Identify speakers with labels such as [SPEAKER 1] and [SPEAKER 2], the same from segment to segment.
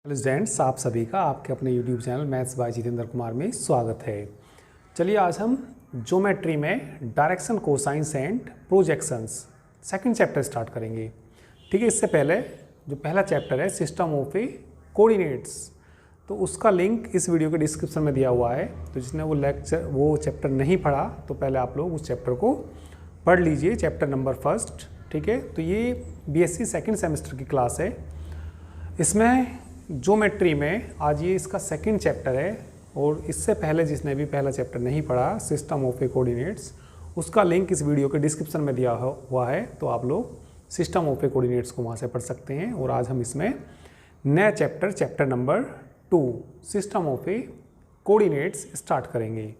[SPEAKER 1] Students, आप सभी का आपके अपने YouTube channel maths by Jitendra Kumar में स्वागत है। चलिए आज हम ज्योमेट्री में direction, cosines and projections second chapter start करेंगे। ठीक है, इससे पहले जो पहला चैप्टर है सिस्टम ऑफ ए कोऑर्डिनेट्स, तो उसका लिंक इस वीडियो के डिस्क्रिप्शन में दिया हुआ है। तो जिसने वो चैप्टर नहीं पढ़ा तो पहले आप लोग उस चैप्टर को पढ़ लीजिए, चैप्टर नंबर फर्स्ट। ठीक है, तो ये BSc सेकेंड सेमेस्टर की क्लास है। इसमें ज्योमेट्री में आज ये इसका सेकंड चैप्टर है, और इससे पहले जिसने भी पहला चैप्टर नहीं पढ़ा सिस्टम ऑफ ए कोऑर्डिनेट्स, उसका लिंक इस वीडियो के डिस्क्रिप्शन में दिया हुआ है। तो आप लोग सिस्टम ऑफ ए कोऑर्डिनेट्स को वहाँ से पढ़ सकते हैं। और आज हम इसमें नया chapter number 2 system of A coordinates start करेंगे।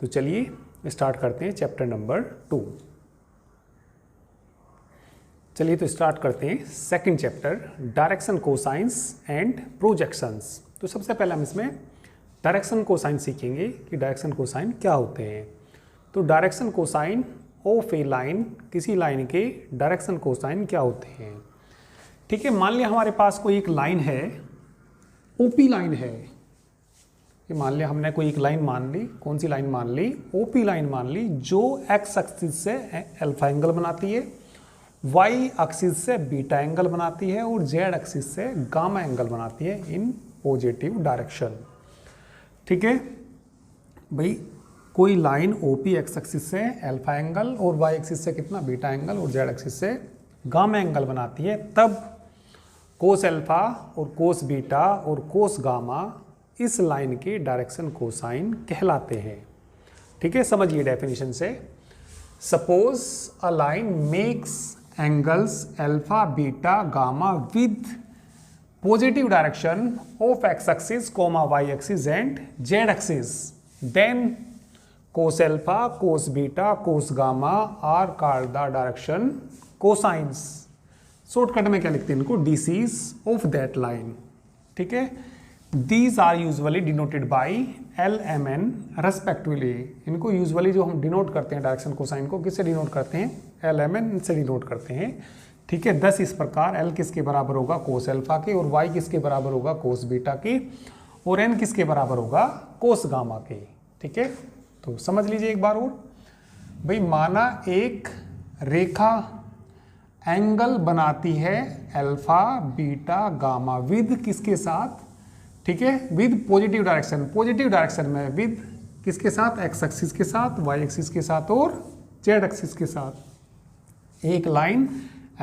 [SPEAKER 1] तो चलिए स्टार्ट करते हैं चैप्टर नंबर 2। चलिए तो स्टार्ट करते हैं second chapter direction, cosines and projections. तो सबसे पहले हम इसमें डायरेक्शन कोसाइन सीखेंगे कि डायरेक्शन कोसाइन क्या होते हैं। तो direction cosine of a line, किसी लाइन के डायरेक्शन कोसाइन क्या होते हैं। ठीक है, मान लिया हमारे पास कोई एक लाइन है, OP लाइन है। ये मान लिया हमने कोई एक लाइन मान ली, कौन सी लाइन मान ली, OP लाइन मान ली, जो एक्स एक्सिस से अल्फा एंगल बनाती है, वाई एक्सिस से बीटा एंगल बनाती है, और जेड एक्सिस से गामा एंगल बनाती है इन पॉजिटिव डायरेक्शन। ठीक है भाई, कोई लाइन OP एक्स एक्सिस से अल्फा एंगल और वाई एक्सिस से कितना बीटा एंगल और जेड एक्सिस से गामा एंगल बनाती है, तब कोस अल्फा और कोस बीटा और कोस गामा इस लाइन के डायरेक्शन कोसाइन कहलाते हैं। ठीक है, समझिए डेफिनेशन से। Suppose a line makes angles alpha, beta, gamma with positive direction of x axis, y axis and z axis. Then cos alpha, cos beta, cos gamma are called the direction cosines. Shortcut में क्या लिखते हैं इनको, DCs of that line. ठीक है, These are usually denoted by L, M, N respectively. इनको usually जो हम डिनोट करते हैं डायरेक्शन कोसाइन को, किससे डिनोट करते हैं, L, M, N से डिनोट करते हैं। ठीक है, 10 इस प्रकार L किसके बराबर होगा, कोस अल्फा के, और Y किसके बराबर होगा, कोस बीटा की, और N किसके बराबर होगा, कोस गामा के। ठीक है, तो समझ लीजिए एक बार और भाई, माना एक रेखा एंगल बनाती है अल्फा, बीटा, गामा विद किसके साथ, ठीक है, with positive direction. Positive direction में विद किसके साथ, एक्स एक्सिस के साथ, वाई एक्सिस के साथ और जेड एक्सिस के साथ। एक line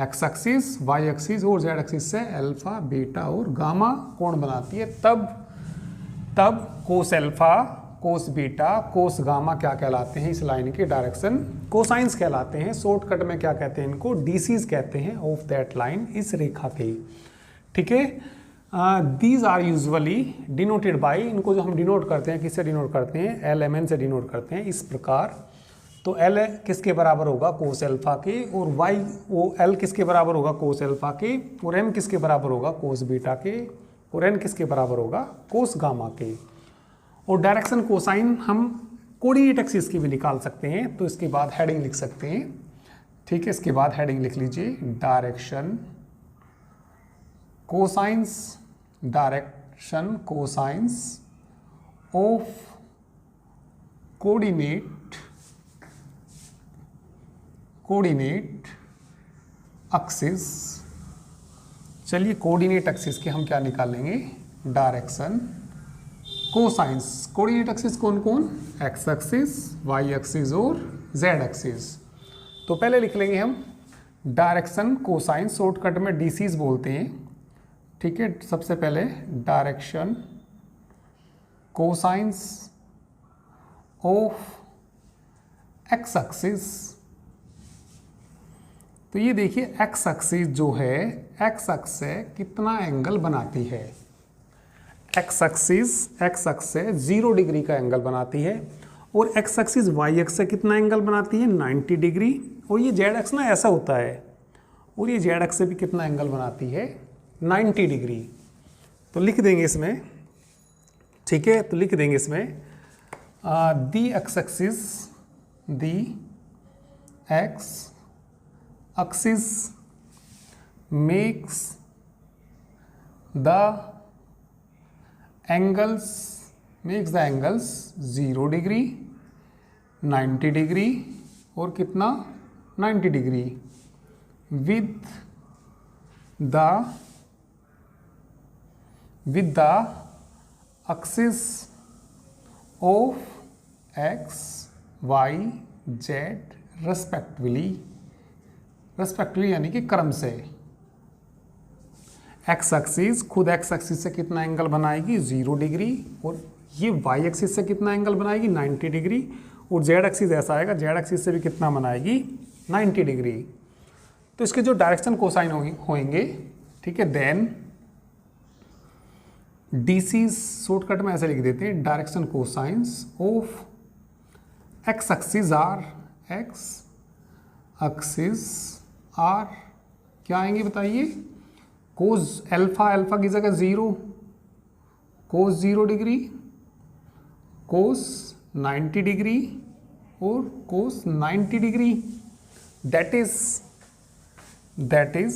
[SPEAKER 1] X axis, Y axis और जेड एक्सिस से अल्फा, बीटा और गामा कोण बनाती है, तब cos alpha, cos beta, cos gamma क्या कहलाते हैं, इस लाइन के डायरेक्शन कोसाइंस कहलाते हैं। शॉर्टकट में क्या कहते हैं इनको, DCs कहते हैं ऑफ दैट लाइन, इस रेखा के। ठीक है, these are usually denoted by, इनको जो हम डिनोट करते हैं, किससे डिनोट करते हैं, L, M, N से डिनोट करते हैं इस प्रकार। तो L किसके बराबर होगा, कोस अल्फा के, और Y वो L किसके बराबर होगा, कोस अल्फा के, और M किसके बराबर होगा, कोस बीटा के, और N किसके बराबर होगा, कोस गामा के। और डायरेक्शन कोसाइन हम कोऑर्डिनेट एक्सिस की भी निकाल सकते हैं। तो इसके बाद हेडिंग लिख सकते हैं। ठीक है, इसके बाद हेडिंग लिख लीजिए, direction cosines, direction cosines of coordinate axis. चलिए कोऑर्डिनेट एक्सिस के हम क्या निकालेंगे, डायरेक्शन कोसाइंस। कोऑर्डिनेट एक्सिस कौन कौन, एक्स एक्सिस, वाई एक्सिस और जेड एक्सिस। तो पहले लिख लेंगे हम डायरेक्शन कोसाइंस, शॉर्टकट में DCs बोलते हैं। ठीक है, सबसे पहले direction cosines of X axis. तो ये देखिए एक्स एक्सिस जो है, एक्स एक्स से कितना एंगल बनाती है, एक्स एक्स से 0 डिग्री का एंगल बनाती है, और एक्स एक्सिस वाई एक्स से कितना एंगल बनाती है, 90 डिग्री। और ये जेड एक्स ना ऐसा होता है, और ये जेड एक्स से भी कितना एंगल बनाती है, 90 डिग्री। तो लिख देंगे इसमें, ठीक है, तो लिख देंगे इसमें the X axis makes the angles, makes the angles 0 degree, 90 degree और कितना 90 degree with the axis of X Y Z respectively यानी कि क्रम से। एक्स एक्सिस, खुद एक्स एक्सिस से कितना एंगल बनाएगी 0 डिग्री, और ये वाई एक्सिस से कितना एंगल बनाएगी 90 डिग्री, और जेड एक्सिस ऐसा आएगा, जेड एक्सिस से भी कितना बनाएगी 90 डिग्री। तो इसके जो डायरेक्शन कोसाइन होंगे, ठीक है, देन डीसी शॉर्टकट में ऐसे लिख देते हैं, direction cosines of X axis are क्या आएंगे बताइए, कोस अल्फा की जगह 0, कोस 0 डिग्री, कोस 90 डिग्री और कोस 90 डिग्री। दैट इज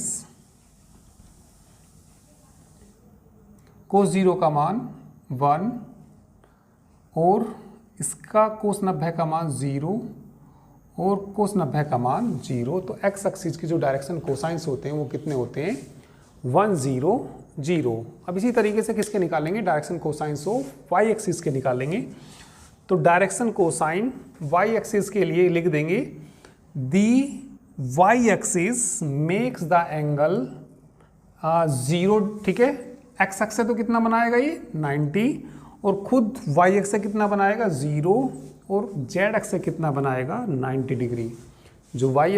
[SPEAKER 1] कोस 0 का मान 1 और इसका कोस 90 का मान 0 और कोस 90 का मान 0। तो एक्स एक्सिस की जो डायरेक्शन कोसाइंस होते हैं वो कितने होते हैं 1 0 0। अब इसी तरीके से किसके निकालेंगे, direction cosines of Y axis के निकालेंगे। तो डायरेक्शन कोसाइन वाई एक्सिस के लिए लिख देंगे, the Y axis makes the angle 0, ठीक है, एक्स एक्स से तो कितना बनाएगा ये 90, और खुद वाई एक्स से कितना बनाएगा 0, और जेड एक्स से कितना बनाएगा 90 डिग्री। जो वाई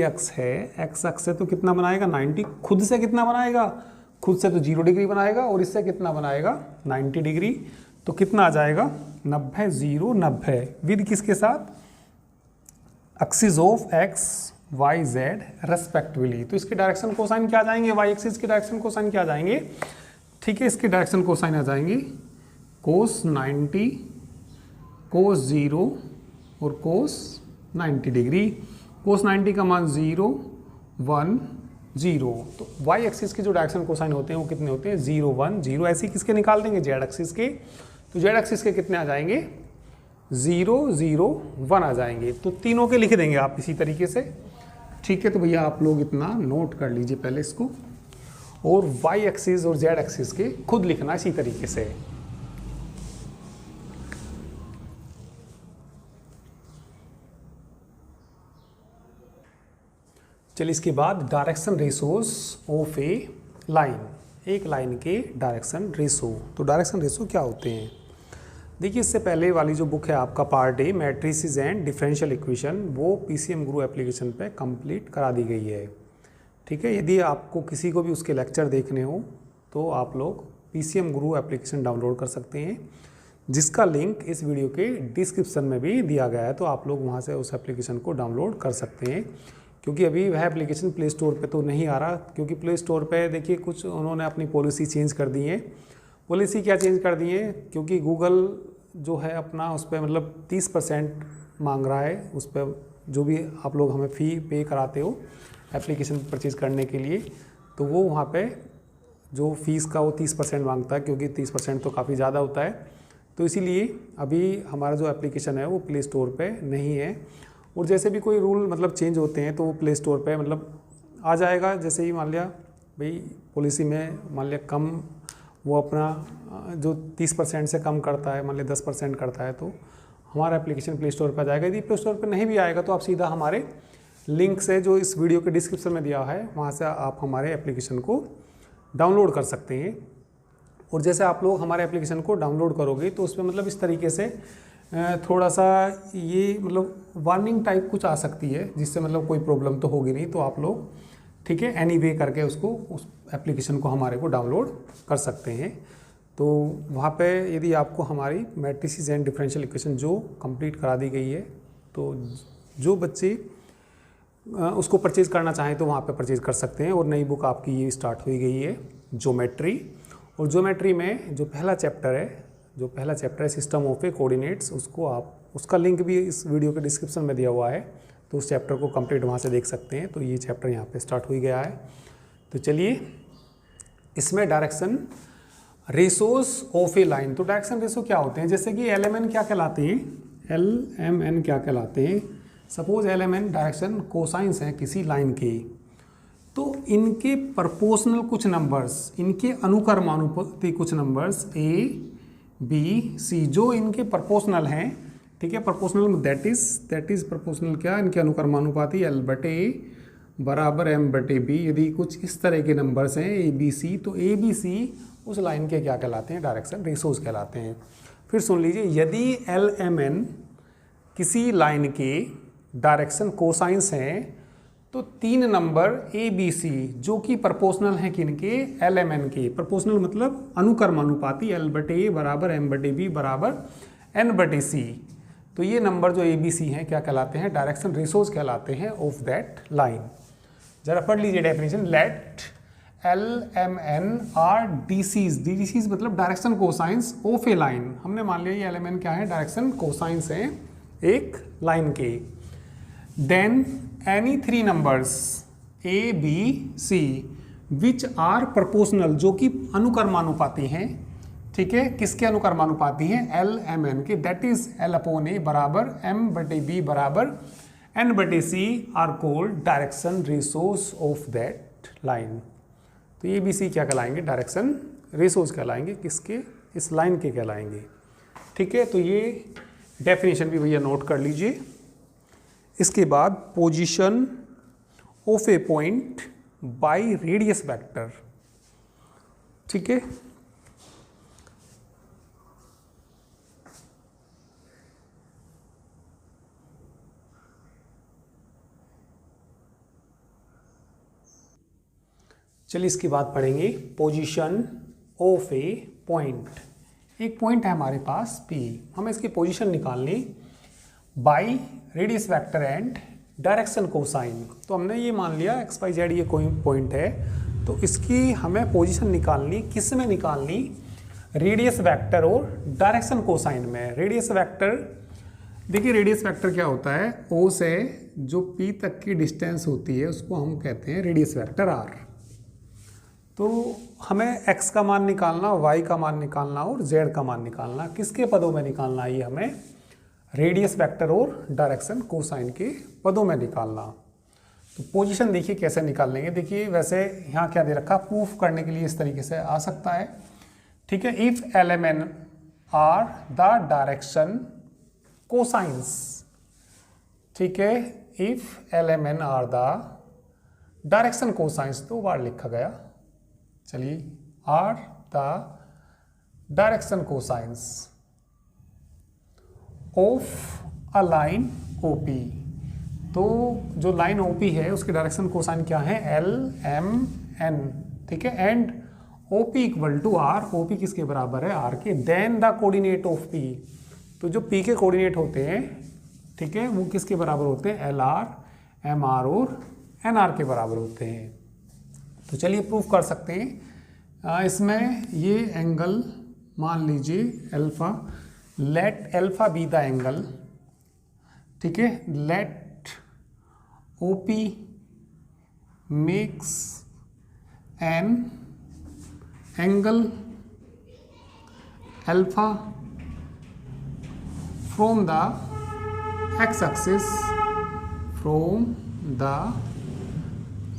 [SPEAKER 1] एक्स है एक्स एक्स से तो कितना बनाएगा 90, खुद से कितना बनाएगा, खुद से तो 0 डिग्री बनाएगा, और इससे कितना बनाएगा 90 डिग्री। तो कितना आ जाएगा 90 0 90 विद किसके साथ, axis of X Y Z respectively. तो इसके डायरेक्शन कोसाइन क्या आ जाएंगे, वाई एक्सिस के डायरेक्शन कोसाइन क्या आ जाएंगे, ठीक है, इसके डायरेक्शन कोसाइन आ जाएंगे कोस 90, कोस 0 और कोस 90 डिग्री। कोस 90 का मान 0 1 0। तो वाई एक्सिस के जो डायरेक्शन कोसाइन होते हैं वो कितने होते हैं 0 1 0। ऐसे किसके निकाल देंगे, जेड एक्सिस के। तो जेड एक्सिस के कितने आ जाएंगे 0 0 1 आ जाएंगे। तो तीनों के लिख देंगे आप इसी तरीके से, ठीक है। तो भैया आप लोग इतना नोट कर लीजिए पहले इसको, और वाई एक्सिस और जेड एक्सिस के खुद लिखना इसी तरीके से। चलिए इसके बाद direction ratios of a line, एक लाइन के डायरेक्शन रेशो। तो डायरेक्शन रेशो क्या होते हैं, देखिए इससे पहले वाली जो बुक है आपका part A matrices and differential equation, वो पीसीएम गुरु एप्लीकेशन पे कंप्लीट करा दी गई है, ठीक है। यदि आपको किसी को भी उसके लेक्चर देखने हो तो आप लोग पीसीएम गुरु एप्लीकेशन डाउनलोड कर सकते हैं, जिसका लिंक इस वीडियो के डिस्क्रिप्शन में भी दिया गया है। तो आप लोग वहाँ से उस एप्लीकेशन को डाउनलोड कर सकते हैं, क्योंकि अभी वह एप्लीकेशन प्ले स्टोर पे तो नहीं आ रहा, क्योंकि प्ले स्टोर पे देखिए कुछ उन्होंने अपनी पॉलिसी चेंज कर दी है। पॉलिसी क्या चेंज कर दी है, क्योंकि गूगल जो है अपना उस पर मतलब 30% मांग रहा है, उस पर जो भी आप लोग हमें फ़ी पे कराते हो एप्लीकेशन परचेज़ करने के लिए, तो वो वहाँ पे जो फ़ीस का वो 30% मांगता है, क्योंकि 30% तो काफ़ी ज़्यादा होता है। तो इसीलिए अभी हमारा जो एप्लीकेशन है वो प्ले स्टोर पे नहीं है। और जैसे भी कोई रूल मतलब चेंज होते हैं तो वो प्ले स्टोर पे मतलब आ जाएगा। जैसे ही मान लिया भाई पॉलिसी में मान लिया कम वो अपना जो 30% से कम करता है, मान लिया 10% करता है, तो हमारा एप्लीकेशन प्ले स्टोर पर आ जाएगा। यदि प्ले स्टोर पर नहीं भी आएगा तो आप सीधा हमारे लिंक से जो इस वीडियो के डिस्क्रिप्शन में दिया है वहाँ से आप हमारे एप्लीकेशन को डाउनलोड कर सकते हैं। और जैसे आप लोग हमारे एप्लीकेशन को डाउनलोड करोगे तो उसमें मतलब इस तरीके से थोड़ा सा ये मतलब वार्निंग टाइप कुछ आ सकती है, जिससे मतलब कोई प्रॉब्लम तो होगी नहीं। तो आप लोग ठीक है एनीवे करके उसको उस एप्लीकेशन को हमारे को डाउनलोड कर सकते हैं। तो वहाँ पे यदि आपको हमारी मैट्रिसेस एंड डिफरेंशियल इक्वेशन जो कंप्लीट करा दी गई है, तो जो बच्चे उसको परचेज़ करना चाहें तो वहाँ पे परचेज़ कर सकते हैं। और नई बुक आपकी ये स्टार्ट हो गई है ज्योमेट्री, और ज्योमेट्री में जो पहला चैप्टर है सिस्टम ऑफ ए कोऑर्डिनेट्स, उसको आप उसका लिंक भी इस वीडियो के डिस्क्रिप्शन में दिया हुआ है, तो उस चैप्टर को कंप्लीट वहाँ से देख सकते हैं। तो ये चैप्टर यहाँ पे स्टार्ट हो गया है। तो चलिए इसमें direction ratios of a line. तो डायरेक्शन रेसो क्या होते हैं, जैसे कि LMN क्या कहलाते हैं, LMN क्या कहलाते हैं, सपोज LMN डायरेक्शन कोसाइंस हैं किसी लाइन के, तो इनके प्रपोर्शनल कुछ नंबर्स, इनके अनुक्रमानुपाती कुछ नंबर्स A B C जो इनके प्रपोर्शनल हैं, ठीक है, प्रपोर्शनल दैट इज प्रपोर्शनल क्या, इनके अनुक्रमानुपाती L/A बराबर M/B। यदि कुछ इस तरह के नंबर्स हैं ABC, तो ABC उस लाइन के क्या कहलाते हैं, डायरेक्शन रेसोस कहलाते हैं। फिर सुन लीजिए, यदि LMN किसी लाइन के डायरेक्शन कोसाइंस हैं, तो 3 नंबर ABC जो कि प्रपोर्शनल हैं किनके, LMN के। प्रपोर्शनल मतलब अनुक्रमानुपाती L/A बराबर M/B बराबर N/C। तो ये नंबर जो ABC हैं क्या कहलाते हैं, डायरेक्शन रेसोस कहलाते हैं ऑफ दैट लाइन। जरा पढ़ लीजिए definition, let LMN are DCs मतलब direction cosines of a line. हमने मान लिया ये LMN क्या है, डायरेक्शन कोसाइंस हैं एक लाइन के। Then any 3 numbers A B C which are proportional जो कि अनुक्रमानुपाती हैं, ठीक है, किसके अनुक्रमानुपाती हैं, LMN के, दैट इज L/A बराबर M/B बराबर N/C are called direction ratios of that line. तो ये ABC क्या कहलाएंगे, डायरेक्शन रेसोस कहलाएंगे, किसके, इस लाइन के कहलाएंगे, ठीक है। तो ये डेफिनेशन भी भैया नोट कर लीजिए। इसके बाद position of A point by radius vector, ठीक है। चलिए इसके बाद पढ़ेंगे पोजीशन ऑफ ए पॉइंट। एक पॉइंट है हमारे पास P, हमें इसकी पोजीशन निकालनी by radius vector and direction cosine. तो हमने ये मान लिया XYZ ये कोई पॉइंट है, तो इसकी हमें पोजीशन निकालनी, किस में निकालनी, रेडियस वेक्टर और डायरेक्शन कोसाइन में। रेडियस वेक्टर, देखिए रेडियस वेक्टर क्या होता है, O से जो P तक की डिस्टेंस होती है उसको हम कहते हैं रेडियस वेक्टर R। तो हमें x का मान निकालना, y का मान निकालना और z का मान निकालना, किसके पदों में निकालना, ये हमें रेडियस वेक्टर और डायरेक्शन कोसाइन के पदों में निकालना। तो पोजीशन देखिए कैसे निकाल लेंगे। देखिए वैसे यहाँ क्या दे रखा, प्रूफ करने के लिए इस तरीके से आ सकता है, ठीक है। If LMN are the direction cosines, ठीक है, if LMN are the direction cosines, 2 बार लिखा गया, चलिए, are the direction cosines of a line OP। तो जो लाइन OP है उसके डायरेक्शन कोसाइन क्या है, LMN, ठीक है, and OP equal to R, OP किसके बराबर है, R के। Then the coordinate of P, तो जो P के कोऑर्डिनेट होते हैं, ठीक है, वो किसके बराबर होते हैं, LR, MR और NR के बराबर होते हैं। तो चलिए प्रूफ कर सकते हैं। इसमें ये एंगल मान लीजिए alpha, let alpha be the angle, ठीक है, let OP makes an angle alpha from the x axis, from the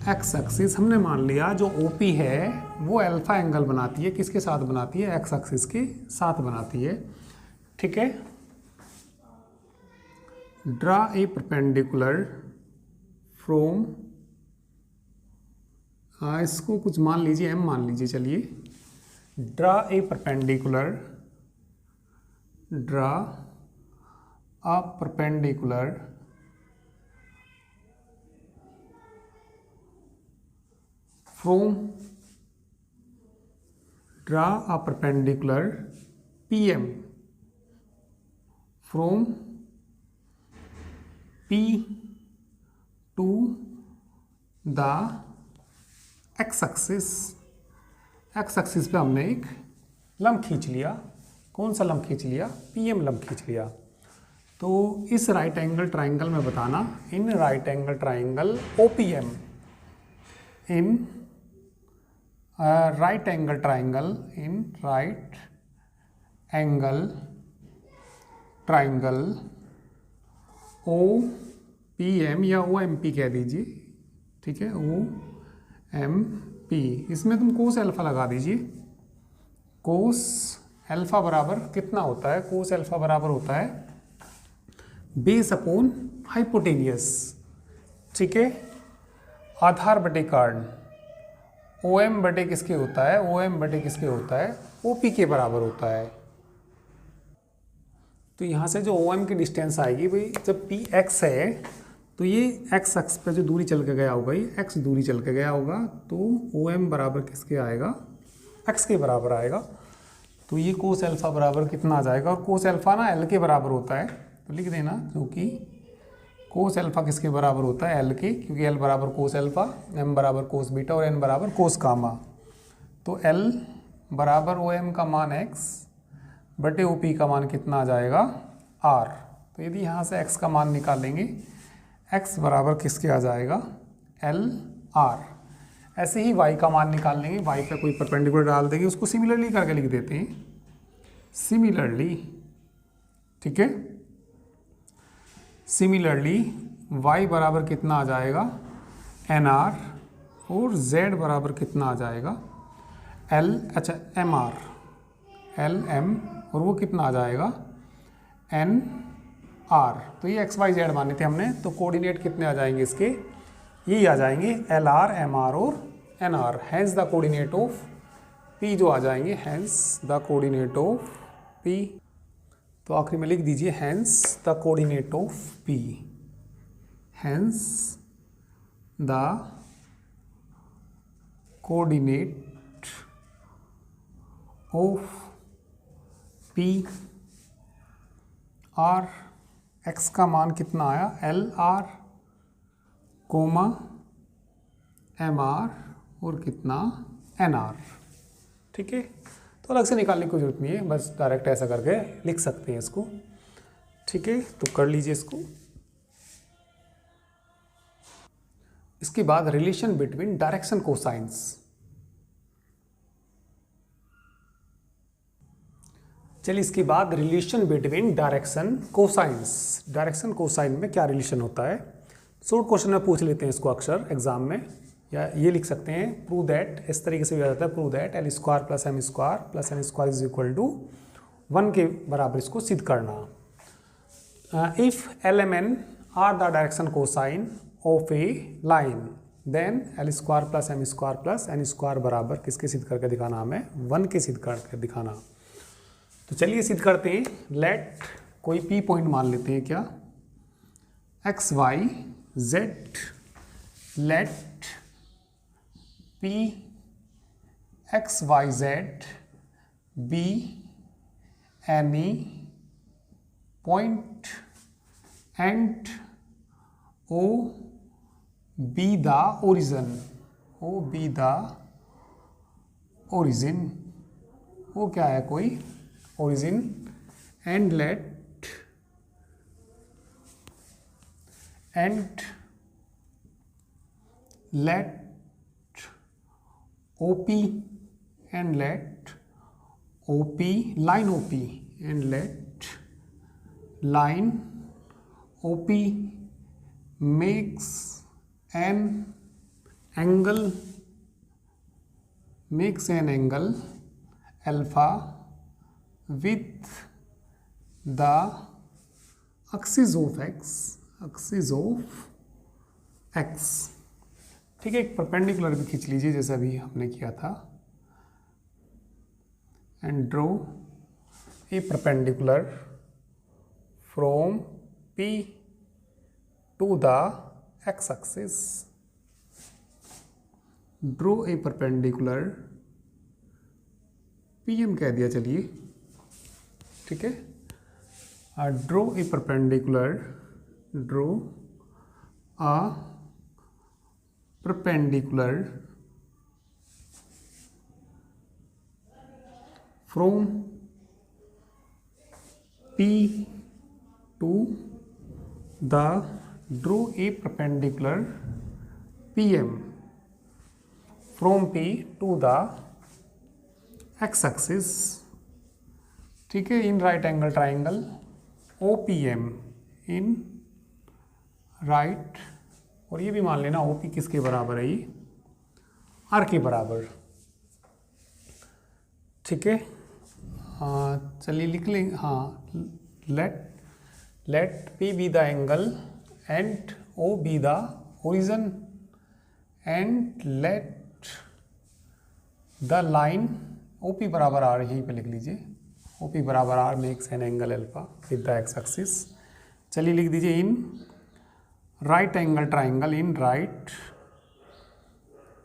[SPEAKER 1] x axis. हमने मान लिया जो OP है वो अल्फा एंगल बनाती है, किसके साथ बनाती है, x एक्सिस के साथ बनाती है, ठीक है। ड्रा ए परपेंडिकुलर फ्रॉम, इसको कुछ मान लीजिए M मान लीजिए, चलिए, draw a perpendicular, draw a perpendicular from, draw a perpendicular PM from P to the x axis। x axis पे हमने एक लंब खींच लिया, कौन सा लंब खींच लिया, PM लंब खींच लिया। तो इस राइट एंगल ट्राइंगल में बताना, in right angle triangle OPM, in right angle triangle in right angle triangle O P M या ओ एम पी कह दीजिए, ठीक है, ओ एम पी। इसमें तुम कोस अल्फा लगा दीजिए। कोस अल्फा बराबर कितना होता है? कोस अल्फा बराबर होता है बेस अपॉन हाइपोटेनियस, ठीक है, आधार बटे कर्ण। ओ एम बटे किसके होता है? ओ एम बटे किसके होता है? ओ पी के बराबर होता है। तो यहाँ से जो ओ एम की डिस्टेंस आएगी भाई, जब पी एक्स है तो ये एक्स अक्ष पर जो दूरी चल के गया होगा, ये एक्स दूरी चल के गया होगा, तो ओ एम बराबर किसके आएगा? एक्स के बराबर आएगा। तो ये कोस अल्फा बराबर कितना आ जाएगा? और कोस अल्फा ना एल के बराबर होता है, तो लिख देना, क्योंकि कोस अल्फा किसके बराबर होता है? एल के, क्योंकि एल बराबर कोस अल्फा, एम बराबर कोस बीटा और एन बराबर कोस गामा। तो एल बराबर ओ एम का मान एक्स बटे ओ पी का मान कितना आ जाएगा? आर। तो यदि यहाँ से एक्स का मान निकालेंगे, एक्स बराबर किसके आ जाएगा? L R. ऐसे ही y का मान निकाल लेंगे, y पे कोई परपेंडिकुलर डाल देंगे, उसको सिमिलरली करके लिख देते हैं, सिमिलरली, ठीक है। सिमिलरली y बराबर कितना आ जाएगा? एन आर, और z बराबर कितना आ जाएगा? एल, अच्छा एम आर, एल एम, और वो कितना आ जाएगा? N R. तो ये एक्स वाई जेड माने थे हमने, तो कोऑर्डिनेट कितने आ जाएंगे इसके? यही आ जाएंगे, एल आर, एम आर और N R. Hence the coordinate of P जो आ जाएंगे, hence the coordinate of P. तो आखिरी में लिख दीजिए hence the coordinate of P, hence the coordinate of P are. X का मान कितना आया? L R comma M R और कितना? एन आर, ठीक है। तो अलग से निकालने की जरूरत नहीं है, बस डायरेक्ट ऐसा करके लिख सकते हैं इसको, ठीक है। तो कर लीजिए इसको। इसके बाद रिलेशन बिटवीन डायरेक्शन कोसाइंस। चलिए, इसके बाद relation between direction cosines. Direction cosine में क्या रिलेशन होता है? शॉर्ट क्वेश्चन में पूछ लेते हैं इसको अक्सर एग्जाम में, या ये लिख सकते हैं प्रूव दैट, इस तरीके से भी आ जाता है, prove that L square plus M square plus N square is equal to 1 के बराबर इसको सिद्ध करना। If L M N are the direction cosine of a line, then L square plus M square plus N square बराबर किसके सिद्ध करके दिखाना? हमें 1 के सिद्ध करके दिखाना। तो चलिए सिद्ध करते हैं। लेट कोई पी पॉइंट मान लेते हैं, क्या? X Y Z, let P X Y Z be any point and O be the origin, O be the origin, वो क्या है? कोई origin, and let OP and let OP line OP and let line OP makes an angle alpha with the axis of x, ठीक है। एक perpendicular भी खींच लीजिए जैसा अभी हमने किया था, and draw a perpendicular from P to the x axis, draw a perpendicular, PM कह दिया, चलिए, ठीक है। Draw a perpendicular, draw a perpendicular from P to the, draw a perpendicular PM from P to the X axis, ठीक है, in right angle triangle OPM in right, और ये भी मान लेना OP किसके बराबर है, ये R के बराबर, ठीक है। चलिए लिख लेंगे, हाँ, let P be the angle and O be the origin and let the line OP बराबर R, यहीं पे लिख लीजिए, OP बराबर R makes an angle alpha with the X axis. चलिए लिख दीजिए इन right angle triangle, in right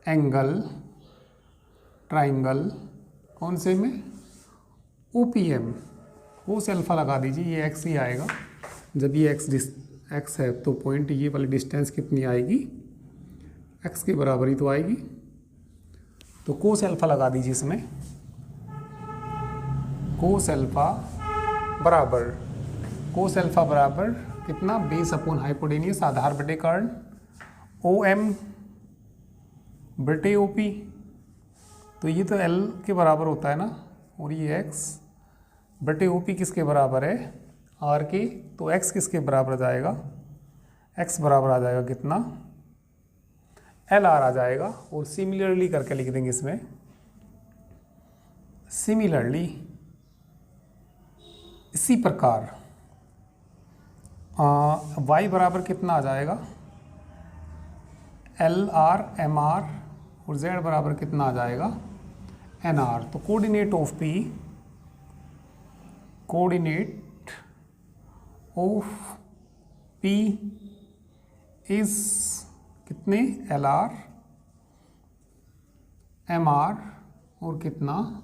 [SPEAKER 1] angle triangle कौन से में, OPM, कोस अल्फा लगा दीजिए, ये x ही आएगा, जब ये x है तो पॉइंट ये वाली डिस्टेंस कितनी आएगी, x के बराबर ही तो आएगी, तो कोस अल्फा लगा दीजिए इसमें, कोस अल्फा बराबर कितना, बेस अपॉन हाइपोटेनियस, आधार बटे कर्ण, OM बटे OP, तो ये तो L के बराबर होता है ना, और ये x बटे OP किसके बराबर है, R के, तो x किसके बराबर आ जाएगा, x बराबर आ जाएगा कितना, LR आ जाएगा। और सिमिलरली करके लिख देंगे इसमें, सिमिलरली इसी प्रकार y बराबर कितना आ जाएगा, LR MR, और z बराबर कितना आ जाएगा, NR। तो coordinate of P, coordinate of P is कितने, LR MR और कितना,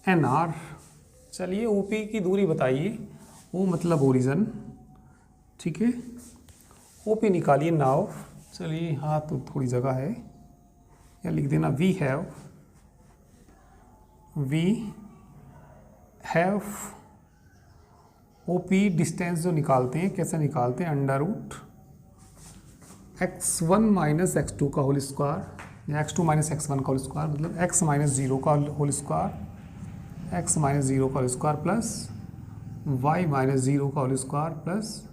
[SPEAKER 1] NR। चलिए OP की दूरी बताइए, वो मतलब ओरिजन, ठीक है, OP निकालिए नाउ। चलिए हाँ, तो थोड़ी जगह है, या लिख देना वी हैव OP डिस्टेंस जो निकालते हैं, कैसे निकालते हैं, under root x1 minus x2 का होल स्क्वायर, या x2 माइनस x1 का होल स्क्वायर, मतलब x माइनस 0 का होल स्क्वायर, x माइनस 0 का whole square plus y minus 0 का whole square plus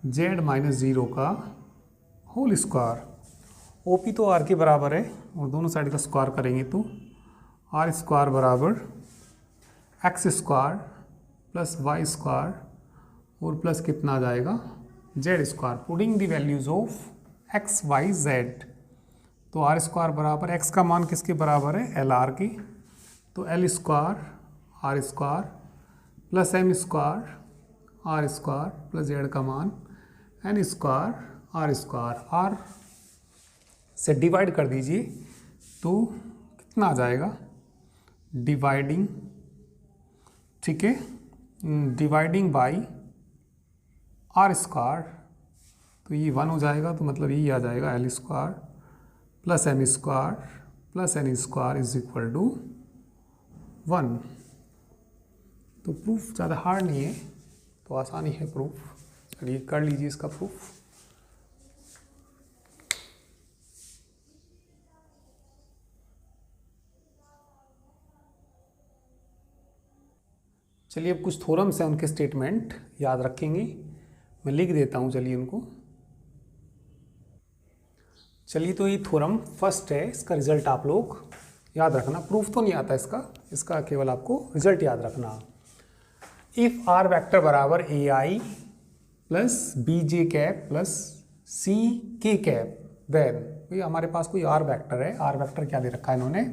[SPEAKER 1] z minus 0 का होल स्क्वायर। OP तो R के बराबर है, और दोनों साइड का स्क्वायर करेंगे तो R स्क्वायर बराबर x square plus y square और प्लस कितना आ जाएगा, z square, putting the values of x y z। तो R स्क्वायर बराबर x का मान किसके बराबर है, LR की, तो L square R square plus M square R square plus z का मान N square R square, R से डिवाइड कर दीजिए तो कितना आ जाएगा, डिवाइडिंग, ठीक है, डिवाइडिंग बाई R स्क्वायर, तो ये 1 हो जाएगा, तो मतलब यही आ जाएगा L square plus M square plus N square is equal to 1। तो प्रूफ ज़्यादा हार्ड नहीं है, तो आसानी है प्रूफ। चलिए कर लीजिए इसका प्रूफ। चलिए अब कुछ थ्योरम्स हैं, उनके स्टेटमेंट याद रखेंगे, मैं लिख देता हूँ, चलिए उनको। चलिए तो ये थ्योरम फर्स्ट है, इसका रिजल्ट आप लोग याद रखना, प्रूफ तो नहीं आता इसका केवल आपको रिजल्ट याद रखना। इफ आर वेक्टर बराबर AI plus BJ cap plus CK cap, then भाई हमारे पास कोई आर वेक्टर है, आर वेक्टर क्या दे रखा है इन्होंने,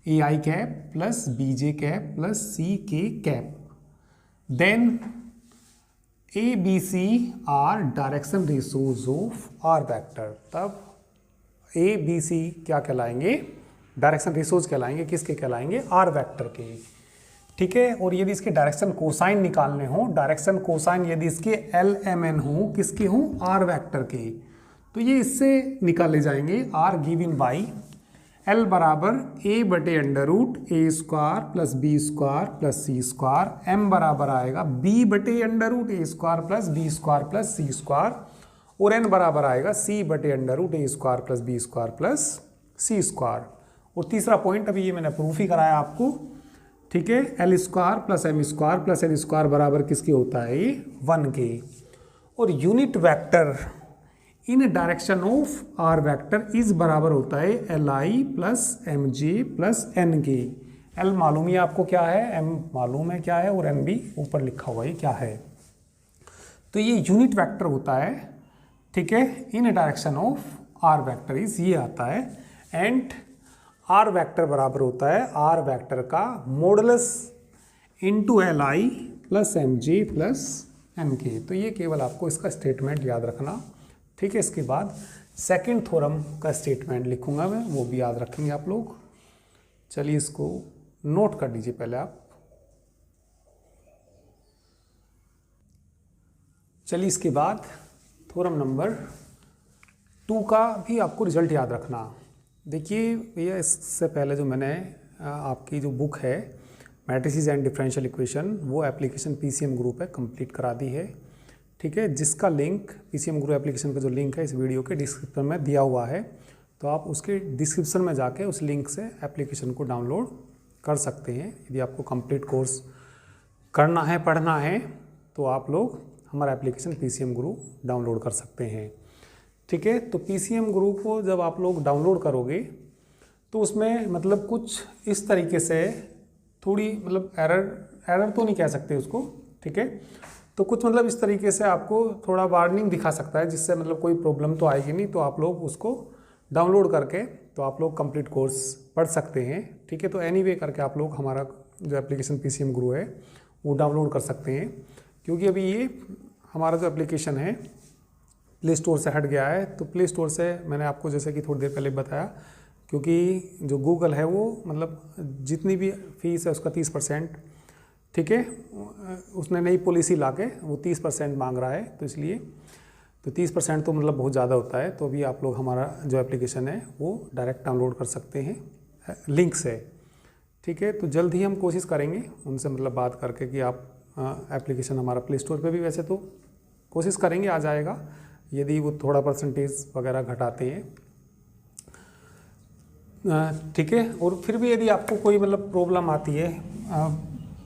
[SPEAKER 1] AI cap plus BJ cap plus CK cap, then ABC are direction ratios of R vector, तब ABC क्या कहलाएंगे, डायरेक्शन रेशोज कहलाएंगे, किसके कहलाएंगे, आर वेक्टर के, ठीक है। और यदि इसके डायरेक्शन कोसाइन निकालने हो, डायरेक्शन कोसाइन यदि इसके LMN हो, किसके हो, आर वेक्टर के, तो ये इससे निकाले जाएंगे, आर गिवन बाई L बराबर A बटे under root A square plus B square plus C square, M बराबर आएगा B बटे under root A square plus B square plus C square, और N बराबर आएगा C बटे under root A square plus B square plus C square. और तीसरा point अभी ये मैंने प्रूफ ही कराया आपको, ठीक है, L square plus M square plus N square बराबर किसके होता है, ये 1 के। और unit vector in direction of R vector is बराबर होता है L I plus M J plus N K. L मालूम है आपको क्या है, एम मालूम है क्या है, और एन भी ऊपर लिखा हुआ है क्या है। तो ये यूनिट वेक्टर होता है, ठीक है, in direction of R vector is, ये आता है। एंड आर वेक्टर बराबर होता है आर वेक्टर का modulus into L I plus M J plus N K. तो ये केवल आपको इसका स्टेटमेंट याद रखना, ठीक है। इसके बाद सेकंड थ्योरम का स्टेटमेंट लिखूंगा मैं, वो भी याद रखेंगे आप लोग। चलिए इसको नोट कर लीजिए पहले आप। चलिए इसके बाद थ्योरम नंबर 2 का भी आपको रिजल्ट याद रखना। देखिए भैया, इससे पहले जो मैंने आपकी जो बुक है मैट्रिसेस एंड डिफरेंशियल इक्वेशन, वो एप्लीकेशन पीसीएम ग्रुप है, कंप्लीट करा दी है, ठीक है, जिसका लिंक पीसीएम ग्रुप एप्लीकेशन का जो लिंक है इस वीडियो के डिस्क्रिप्शन में दिया हुआ है। तो आप उसके डिस्क्रिप्शन में जाके उस लिंक से एप्लीकेशन को डाउनलोड कर सकते हैं। यदि आपको कंप्लीट कोर्स करना है, पढ़ना है, तो आप लोग हमारा एप्लीकेशन पीसीएम ग्रुप डाउनलोड कर सकते हैं, ठीक है। तो पीसीएम ग्रुप को जब आप लोग डाउनलोड करोगे तो उसमें मतलब कुछ इस तरीके से थोड़ी मतलब एरर तो नहीं कह सकते उसको, ठीक है। तो कुछ मतलब इस तरीके से आपको थोड़ा वार्निंग दिखा सकता है, जिससे मतलब कोई प्रॉब्लम तो आएगी नहीं। तो आप लोग उसको डाउनलोड करके तो आप लोग कंप्लीट कोर्स पढ़ सकते हैं, ठीक है। तो एनीवे करके आप लोग हमारा जो एप्लीकेशन पीसीएम ग्रुप है वो डाउनलोड कर सकते हैं, क्योंकि अभी ये हमारा जो एप्लीकेशन है प्ले स्टोर से हट गया है। तो प्ले स्टोर से मैंने आपको जैसे कि थोड़ी देर पहले बताया, क्योंकि जो गूगल है वो मतलब जितनी भी फीस है उसका 30%, ठीक है, उसने नई पॉलिसी लाके वो 30% मांग रहा है। तो इसलिए तो 30% तो मतलब बहुत ज़्यादा होता है। तो अभी आप लोग हमारा जो एप्लीकेशन है वो डायरेक्ट डाउनलोड कर सकते हैं लिंक से, ठीक है। तो जल्द ही हम कोशिश करेंगे उनसे मतलब बात करके कि आप एप्लीकेशन हमारा प्ले स्टोर पे भी वैसे तो कोशिश करेंगे आ जाएगा, यदि वो थोड़ा परसेंटेज वगैरह घटाते हैं, ठीक है। और फिर भी यदि आपको कोई मतलब प्रॉब्लम आती है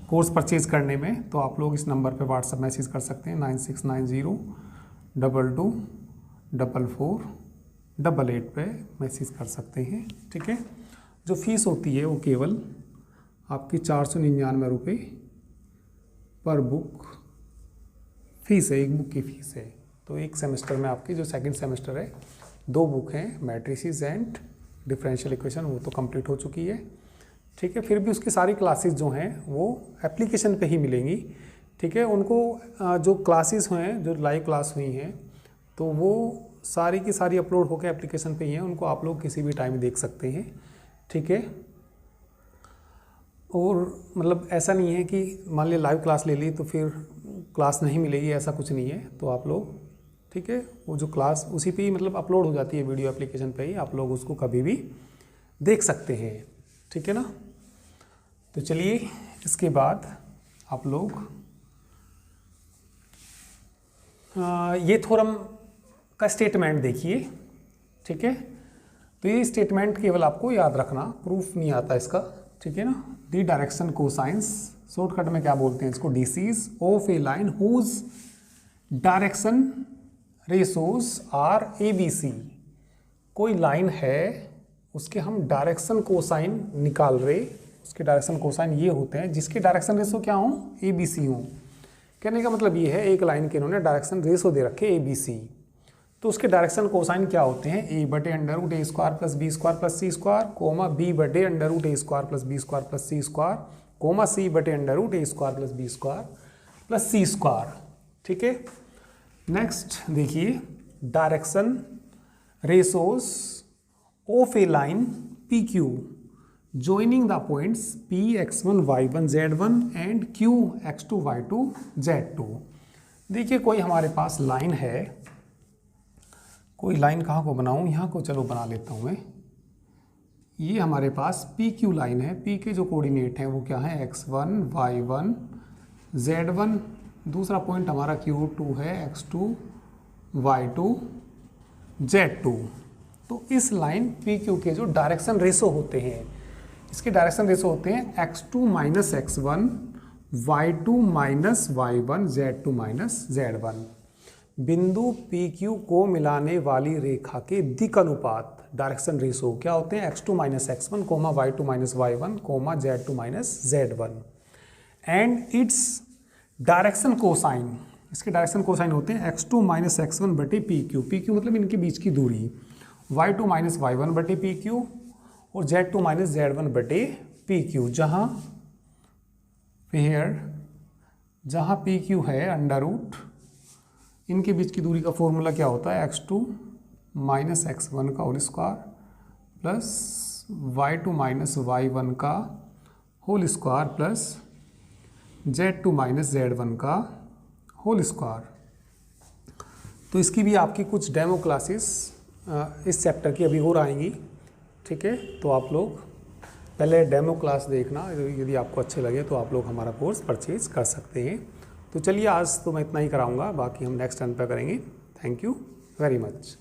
[SPEAKER 1] कोर्स परचेज करने में, तो आप लोग इस नंबर पे व्हाट्सएप मैसेज कर सकते हैं 9690224488 पे मैसेज कर सकते हैं, ठीक है। जो फीस होती है वो केवल आपकी 499 रुपये पर बुक फीस है, एक बुक की फीस है। तो एक सेमेस्टर में आपकी जो सेकंड सेमेस्टर है 2 बुक हैं, मैट्रिसेस एंड डिफरेंशियल इक्वेशन, वो तो कंप्लीट हो चुकी है, ठीक है। फिर भी उसकी सारी क्लासेस जो हैं वो एप्लीकेशन पे ही मिलेंगी, ठीक है। उनको जो क्लासेस हैं, जो लाइव क्लास हुई हैं, तो वो सारी की सारी अपलोड होकर एप्लीकेशन पे ही हैं, उनको आप लोग किसी भी टाइम देख सकते हैं, ठीक है। और मतलब ऐसा नहीं है कि मान लिया लाइव क्लास ले ली तो फिर क्लास नहीं मिलेगी, ऐसा कुछ नहीं है। तो आप लोग, ठीक है, वो जो क्लास उसी पे ही मतलब अपलोड हो जाती है वीडियो एप्लीकेशन पे ही, आप लोग उसको कभी भी देख सकते हैं, ठीक है ना। तो चलिए इसके बाद आप लोग ये थ्योरम का स्टेटमेंट देखिए, ठीक है। तो ये स्टेटमेंट केवल आपको याद रखना, प्रूफ नहीं आता इसका, ठीक है ना। दी डायरेक्शन कोसाइंस, शॉर्टकट में क्या बोलते हैं इसको, DCs of a line whose direction ratios are A B C. कोई लाइन है उसके हम डायरेक्शन कोसाइन निकाल रहे, उसके डायरेक्शन कोसाइन ये होते हैं जिसके डायरेक्शन रेशो क्या हो, ए बी सी हो। कहने का मतलब ये है एक लाइन के इन्होंने डायरेक्शन रेशो दे रखे ए बी सी, तो उसके डायरेक्शन कोसाइन क्या होते हैं, ए बटे under root a square plus b square plus c square, comma b बटे under root a square plus b square plus c square, comma c बटे under root a square plus b square plus c square, ठीक है। Next देखिए, direction ratios of a line p q joining the points P x1 y1 z1 and Q x2 y2 z2। देखिए कोई हमारे पास line है, कोई line कहाँ को बनाऊँ, यहाँ को चलो बना लेता हूँ मैं। ये हमारे पास पी क्यू लाइन है, पी के जो कोऑर्डिनेट हैं वो क्या है, x1 y1 z1, दूसरा पॉइंट हमारा Q2 है, x2 y2 z2, तो इस लाइन पी क्यू के जो डायरेक्शन रेशो होते हैं, इसके डायरेक्शन रेशो होते हैं x2 minus x1, y2 minus y1, z2 minus z1। बिंदु पी क्यू को मिलाने वाली रेखा के दिक् अनुपात डायरेक्शन रेशो क्या होते हैं, x2 minus x1 comma y2 minus y1 comma z2 minus z1 and it's direction cosine, इसके डायरेक्शन कोसाइन होते हैं x2 माइनस x1 बटे पी क्यू, पी क्यू मतलब इनके बीच की दूरी, y2 माइनस y1 बटे पी क्यू और z2 माइनस z1 बटे पी क्यू, जहाँ पी क्यू है अंडर रूट, इनके बीच की दूरी का फॉर्मूला क्या होता है, x2 माइनस x1 का whole square plus y2 minus y1 का whole square plus z2 minus z1 का होल स्क्वायर। तो इसकी भी आपकी कुछ डेमो क्लासेस इस चैप्टर की अभी और आएंगी, ठीक है। तो आप लोग पहले डेमो क्लास देखना, यदि आपको अच्छे लगे तो आप लोग हमारा कोर्स परचेज कर सकते हैं। तो चलिए आज तो मैं इतना ही कराऊंगा, बाकी हम नेक्स्ट टर्न पर करेंगे। Thank you very much.